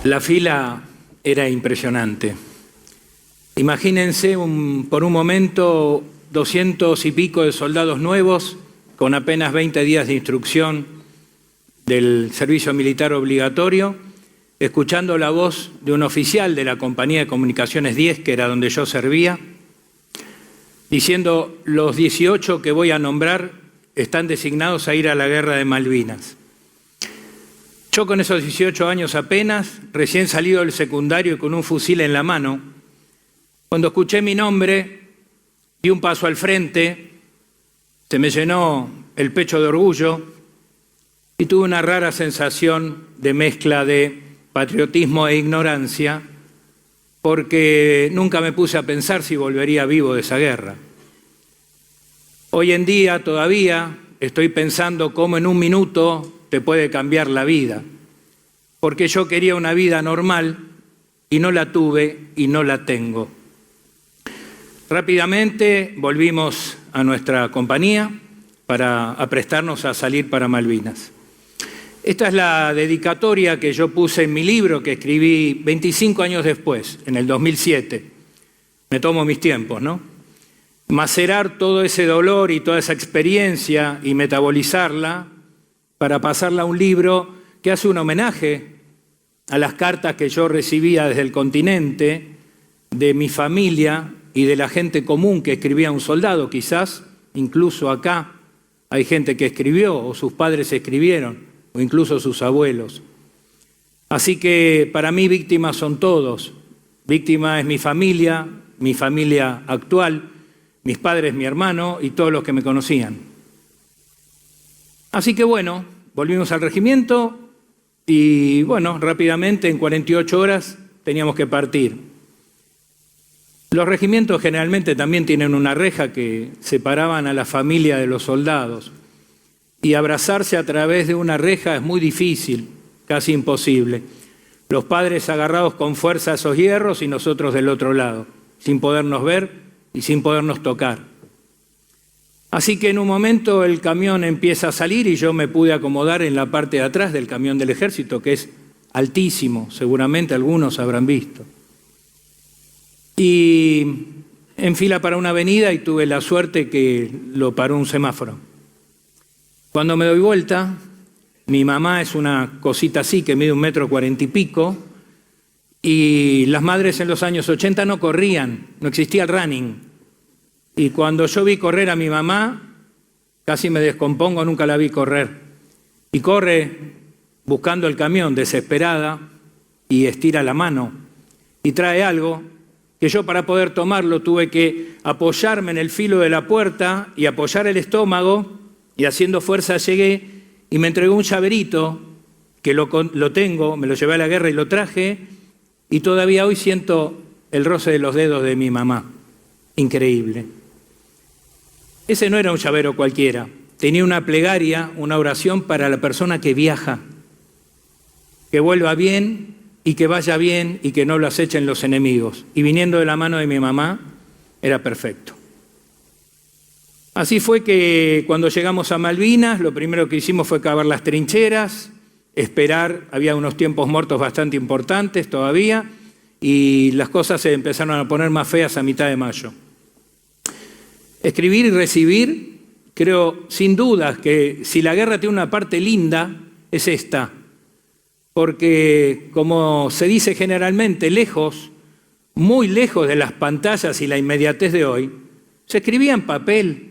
La fila era impresionante. Imagínense por un momento 200 y pico de soldados nuevos con apenas 20 días de instrucción del servicio militar obligatorio, escuchando la voz de un oficial de la Compañía de Comunicaciones 10, que era donde yo servía, diciendo: los 18 que voy a nombrar están designados a ir a la guerra de Malvinas. Yo con esos 18 años apenas, recién salido del secundario y con un fusil en la mano, cuando escuché mi nombre, di un paso al frente, se me llenó el pecho de orgullo y tuve una rara sensación de mezcla de patriotismo e ignorancia, porque nunca me puse a pensar si volvería vivo de esa guerra. Hoy en día todavía estoy pensando cómo en un minuto te puede cambiar la vida, porque yo quería una vida normal y no la tuve y no la tengo. Rápidamente volvimos a nuestra compañía para aprestarnos a salir para Malvinas. Esta es la dedicatoria que yo puse en mi libro que escribí 25 años después, en el 2007. Me tomo mis tiempos, ¿no? Macerar todo ese dolor y toda esa experiencia y metabolizarla para pasarla a un libro que hace un homenaje a las cartas que yo recibía desde el continente, de mi familia y de la gente común que escribía un soldado. Quizás incluso acá hay gente que escribió, o sus padres escribieron, o incluso sus abuelos. Así que para mí víctimas son todos. Víctima es mi familia actual, mis padres, mi hermano y todos los que me conocían. Así que bueno, volvimos al regimiento y bueno, rápidamente en 48 horas teníamos que partir. Los regimientos generalmente también tienen una reja que separaban a la familia de los soldados y abrazarse a través de una reja es muy difícil, casi imposible. Los padres agarrados con fuerza a esos hierros y nosotros del otro lado, sin podernos ver y sin podernos tocar. Así que en un momento el camión empieza a salir y yo me pude acomodar en la parte de atrás del camión del ejército, que es altísimo, seguramente algunos habrán visto. Y en fila para una avenida y tuve la suerte que lo paró un semáforo. Cuando me doy vuelta, mi mamá es una cosita así que mide 1,40 m y pico, y las madres en los años 80 no corrían, no existía el running. Y cuando yo vi correr a mi mamá, casi me descompongo, nunca la vi correr. Y corre buscando el camión, desesperada, y estira la mano, y trae algo que yo para poder tomarlo tuve que apoyarme en el filo de la puerta y apoyar el estómago, y haciendo fuerza llegué y me entregó un llaverito que lo tengo, me lo llevé a la guerra y lo traje, y todavía hoy siento el roce de los dedos de mi mamá. Increíble. Ese no era un llavero cualquiera, tenía una plegaria, una oración para la persona que viaja, que vuelva bien y que vaya bien y que no lo acechen los enemigos. Y viniendo de la mano de mi mamá, era perfecto. Así fue que cuando llegamos a Malvinas, lo primero que hicimos fue cavar las trincheras, esperar, había unos tiempos muertos bastante importantes todavía, y las cosas se empezaron a poner más feas a mitad de mayo. Escribir y recibir, creo sin dudas que si la guerra tiene una parte linda, es esta. Porque, como se dice generalmente, lejos, muy lejos de las pantallas y la inmediatez de hoy, se escribía en papel,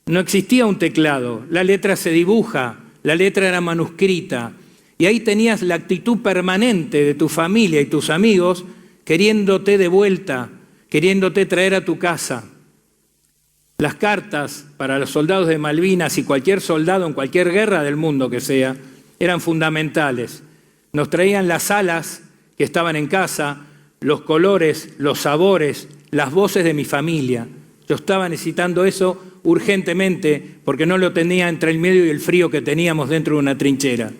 no existía un teclado, la letra se dibuja, la letra era manuscrita, y ahí tenías la actitud permanente de tu familia y tus amigos queriéndote de vuelta, queriéndote traer a tu casa. Las cartas para los soldados de Malvinas y cualquier soldado en cualquier guerra del mundo que sea, eran fundamentales. Nos traían las alas que estaban en casa, los colores, los sabores, las voces de mi familia. Yo estaba necesitando eso urgentemente porque no lo tenía entre el miedo y el frío que teníamos dentro de una trinchera.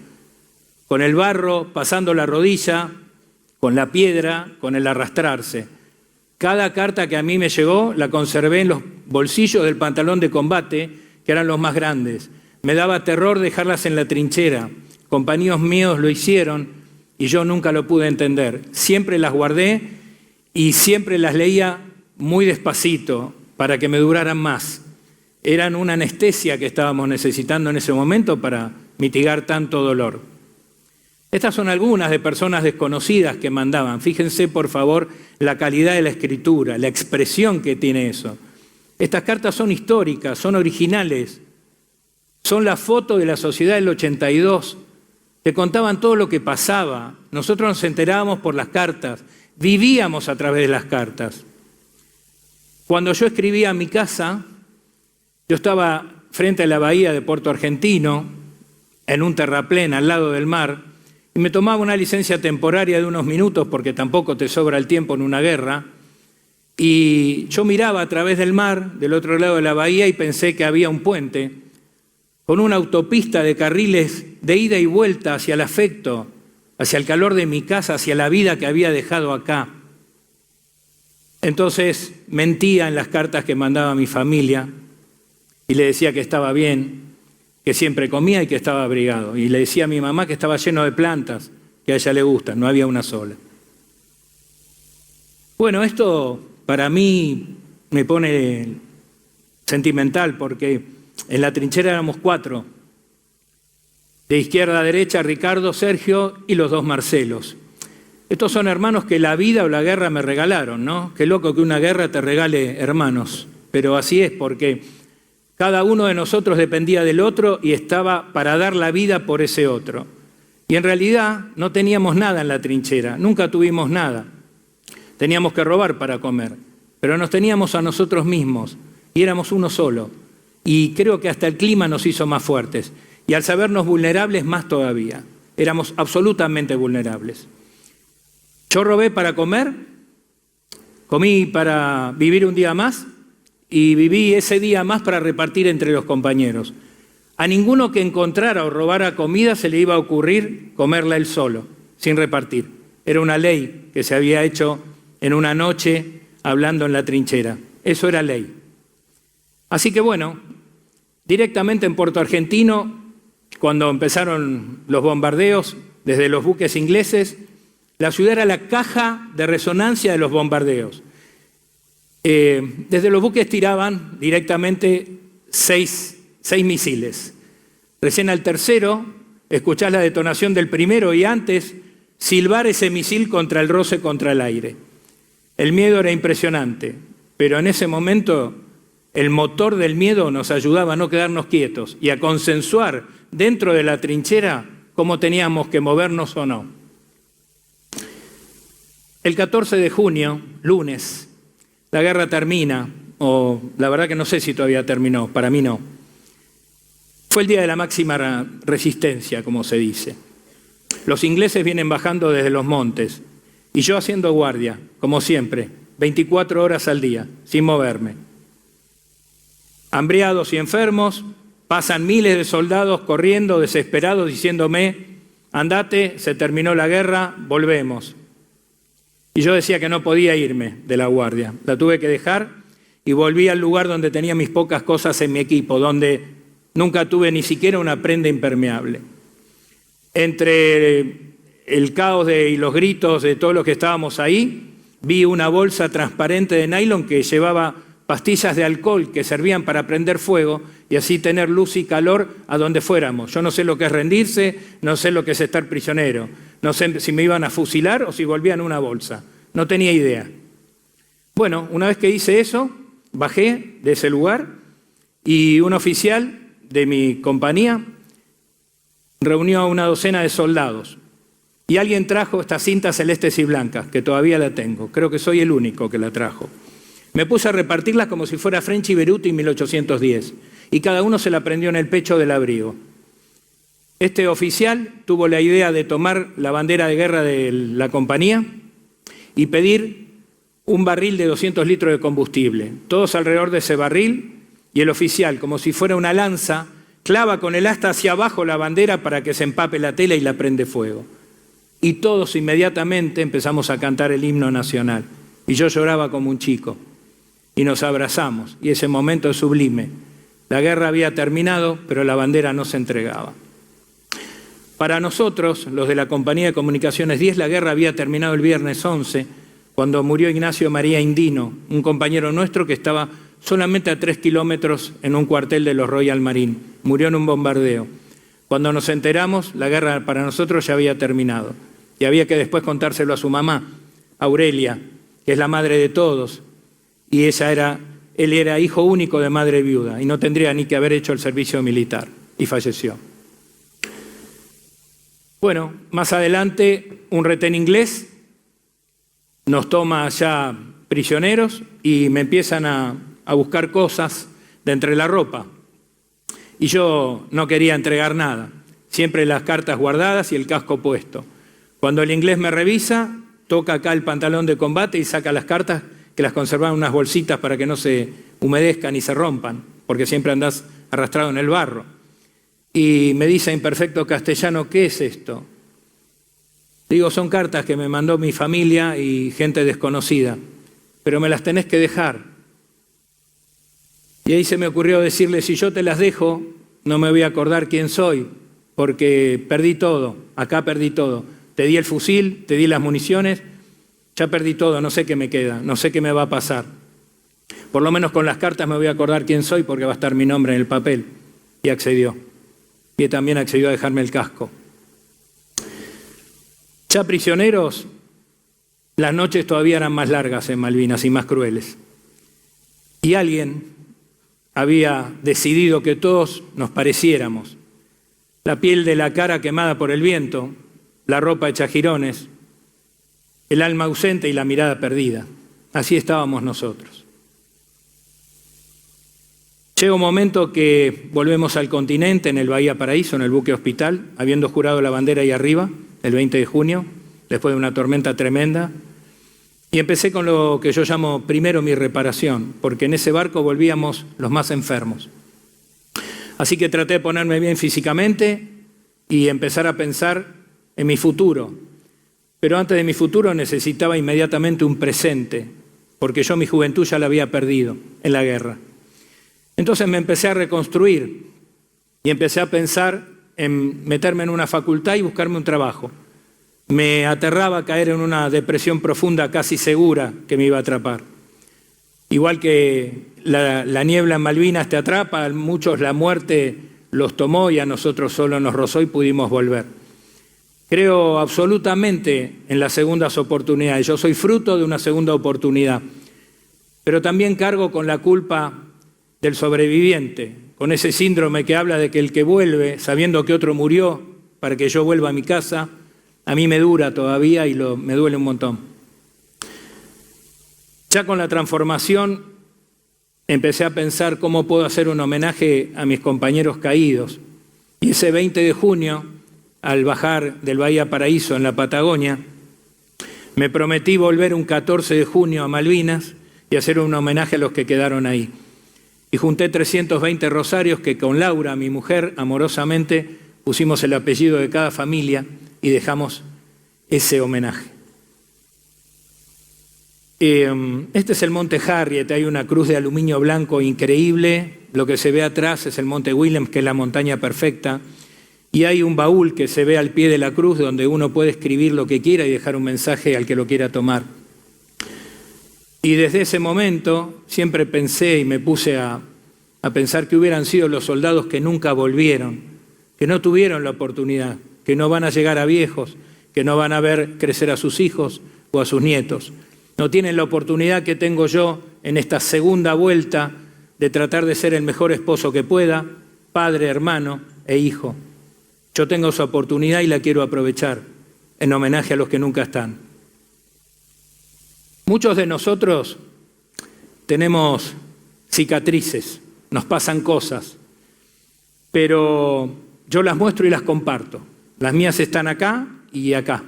Con el barro pasando la rodilla, con la piedra, con el arrastrarse. Cada carta que a mí me llegó la conservé en los bolsillos del pantalón de combate, que eran los más grandes. Me daba terror dejarlas en la trinchera. Compañeros míos lo hicieron y yo nunca lo pude entender. Siempre las guardé y siempre las leía muy despacito para que me duraran más. Eran una anestesia que estábamos necesitando en ese momento para mitigar tanto dolor. Estas son algunas de personas desconocidas que mandaban. Fíjense, por favor, la calidad de la escritura, la expresión que tiene eso. Estas cartas son históricas, son originales. Son la foto de la sociedad del 82. Te contaban todo lo que pasaba. Nosotros nos enterábamos por las cartas. Vivíamos a través de las cartas. Cuando yo escribía a mi casa, yo estaba frente a la bahía de Puerto Argentino, en un terraplén al lado del mar, y me tomaba una licencia temporaria de unos minutos, porque tampoco te sobra el tiempo en una guerra, y yo miraba a través del mar, del otro lado de la bahía, y pensé que había un puente, con una autopista de carriles de ida y vuelta hacia el afecto, hacia el calor de mi casa, hacia la vida que había dejado acá. Entonces mentía en las cartas que mandaba a mi familia y le decía que estaba bien, que siempre comía y que estaba abrigado. Y le decía a mi mamá que estaba lleno de plantas, que a ella le gustan, no había una sola. Bueno, esto para mí me pone sentimental porque en la trinchera éramos 4. De izquierda a derecha, Ricardo, Sergio y los 2 Marcelos. Estos son hermanos que la vida o la guerra me regalaron, ¿no? Qué loco que una guerra te regale hermanos. Pero así es, porque cada uno de nosotros dependía del otro y estaba para dar la vida por ese otro. Y en realidad no teníamos nada en la trinchera, nunca tuvimos nada. Teníamos que robar para comer, pero nos teníamos a nosotros mismos y éramos uno solo. Y creo que hasta el clima nos hizo más fuertes. Y al sabernos vulnerables, más todavía. Éramos absolutamente vulnerables. Yo robé para comer, comí para vivir un día más y viví ese día más para repartir entre los compañeros. A ninguno que encontrara o robara comida se le iba a ocurrir comerla él solo, sin repartir. Era una ley que se había hecho en una noche hablando en la trinchera. Eso era ley. Así que bueno, directamente en Puerto Argentino, cuando empezaron los bombardeos desde los buques ingleses, la ciudad era la caja de resonancia de los bombardeos. Desde los buques tiraban directamente 6 misiles. Recién al tercero escuchás la detonación del primero y antes silbar ese misil contra el roce contra el aire. El miedo era impresionante, pero en ese momento el motor del miedo nos ayudaba a no quedarnos quietos y a consensuar dentro de la trinchera cómo teníamos que movernos o no. El 14 de junio, lunes, la guerra termina, o la verdad que no sé si todavía terminó, para mí no. Fue el día de la máxima resistencia, como se dice. Los ingleses vienen bajando desde los montes y yo haciendo guardia, como siempre, 24 horas al día, sin moverme. Hambriados y enfermos, pasan miles de soldados corriendo, desesperados, diciéndome, andate, se terminó la guerra, volvemos. Y yo decía que no podía irme de la guardia, la tuve que dejar y volví al lugar donde tenía mis pocas cosas en mi equipo, donde nunca tuve ni siquiera una prenda impermeable. Entre el caos y los gritos de todos los que estábamos ahí, vi una bolsa transparente de nylon que llevaba pastillas de alcohol que servían para prender fuego y así tener luz y calor a donde fuéramos. Yo no sé lo que es rendirse, no sé lo que es estar prisionero, no sé si me iban a fusilar o si volvían una bolsa, no tenía idea. Bueno, una vez que hice eso, bajé de ese lugar y un oficial de mi compañía reunió a una docena de soldados y alguien trajo estas cintas celestes y blancas, que todavía la tengo, creo que soy el único que la trajo. Me puse a repartirlas como si fuera Frenchy Beruti en 1810 y cada uno se la prendió en el pecho del abrigo. Este oficial tuvo la idea de tomar la bandera de guerra de la compañía y pedir un barril de 200 litros de combustible. Todos alrededor de ese barril y el oficial, como si fuera una lanza, clava con el asta hacia abajo la bandera para que se empape la tela y la prende fuego. Y todos inmediatamente empezamos a cantar el himno nacional. Y yo lloraba como un chico. Y nos abrazamos, y ese momento es sublime. La guerra había terminado, pero la bandera no se entregaba. Para nosotros, los de la Compañía de Comunicaciones 10, la guerra había terminado el viernes 11, cuando murió Ignacio María Indino, un compañero nuestro que estaba solamente a 3 kilómetros en un cuartel de los Royal Marine. Murió en un bombardeo. Cuando nos enteramos, la guerra para nosotros ya había terminado. Y había que después contárselo a su mamá, Aurelia, que es la madre de todos. Y él era hijo único de madre viuda y no tendría ni que haber hecho el servicio militar. Y falleció. Bueno, más adelante un retén inglés nos toma ya prisioneros y me empiezan a buscar cosas de entre la ropa. Y yo no quería entregar nada, siempre las cartas guardadas y el casco puesto. Cuando el inglés me revisa, toca acá el pantalón de combate y saca las cartas que las conservaban en unas bolsitas para que no se humedezcan y se rompan, porque siempre andás arrastrado en el barro. Y me dice en perfecto castellano, ¿qué es esto? Digo, son cartas que me mandó mi familia y gente desconocida, pero me las tenés que dejar. Y ahí se me ocurrió decirle, si yo te las dejo, no me voy a acordar quién soy, porque perdí todo, acá perdí todo. Te di el fusil, te di las municiones, ya perdí todo, no sé qué me queda, no sé qué me va a pasar. Por lo menos con las cartas me voy a acordar quién soy porque va a estar mi nombre en el papel. Y accedió. Y también accedió a dejarme el casco. Ya prisioneros, las noches todavía eran más largas en Malvinas y más crueles. Y alguien había decidido que todos nos pareciéramos. La piel de la cara quemada por el viento, la ropa hecha jirones, el alma ausente y la mirada perdida. Así estábamos nosotros. Llega un momento que volvemos al continente, en el Bahía Paraíso, en el buque Hospital, habiendo jurado la bandera ahí arriba, el 20 de junio, después de una tormenta tremenda. Y empecé con lo que yo llamo primero mi reparación, porque en ese barco volvíamos los más enfermos. Así que traté de ponerme bien físicamente y empezar a pensar en mi futuro. Pero antes de mi futuro necesitaba inmediatamente un presente, porque yo mi juventud ya la había perdido en la guerra. Entonces me empecé a reconstruir y empecé a pensar en meterme en una facultad y buscarme un trabajo. Me aterraba caer en una depresión profunda casi segura que me iba a atrapar. Igual que la niebla en Malvinas te atrapa, a muchos la muerte los tomó y a nosotros solo nos rozó y pudimos volver. Creo absolutamente en las segundas oportunidades. Yo soy fruto de una segunda oportunidad, pero también cargo con la culpa del sobreviviente, con ese síndrome que habla de que el que vuelve, sabiendo que otro murió para que yo vuelva a mi casa, a mí me dura todavía y me duele un montón. Ya con la transformación empecé a pensar cómo puedo hacer un homenaje a mis compañeros caídos. Y ese 20 de junio, al bajar del Bahía Paraíso en la Patagonia, me prometí volver un 14 de junio a Malvinas y hacer un homenaje a los que quedaron ahí. Y junté 320 rosarios que con Laura, mi mujer, amorosamente pusimos el apellido de cada familia y dejamos ese homenaje. Este es el Monte Harriet, hay una cruz de aluminio blanco increíble, lo que se ve atrás es el Monte Williams, que es la montaña perfecta, y hay un baúl que se ve al pie de la cruz donde uno puede escribir lo que quiera y dejar un mensaje al que lo quiera tomar. Y desde ese momento siempre pensé y me puse a pensar que hubieran sido los soldados que nunca volvieron, que no tuvieron la oportunidad, que no van a llegar a viejos, que no van a ver crecer a sus hijos o a sus nietos. No tienen la oportunidad que tengo yo en esta segunda vuelta de tratar de ser el mejor esposo que pueda, padre, hermano e hijo. Yo tengo esa oportunidad y la quiero aprovechar en homenaje a los que nunca están. Muchos de nosotros tenemos cicatrices, nos pasan cosas, pero yo las muestro y las comparto. Las mías están acá y acá.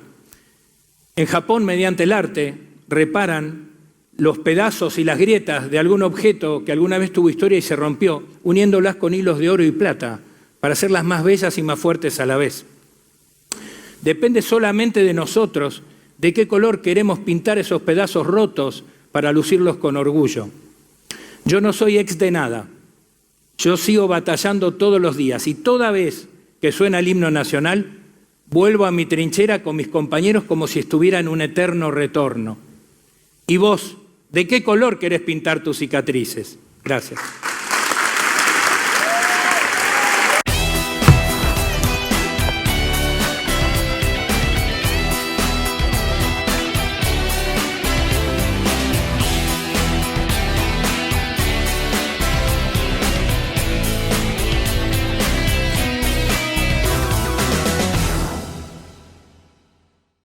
En Japón, mediante el arte, reparan los pedazos y las grietas de algún objeto que alguna vez tuvo historia y se rompió, uniéndolas con hilos de oro y plata para hacerlas más bellas y más fuertes a la vez. Depende solamente de nosotros de qué color queremos pintar esos pedazos rotos para lucirlos con orgullo. Yo no soy ex de nada. Yo sigo batallando todos los días y toda vez que suena el himno nacional, vuelvo a mi trinchera con mis compañeros como si estuviera en un eterno retorno. ¿Y vos, de qué color querés pintar tus cicatrices? Gracias.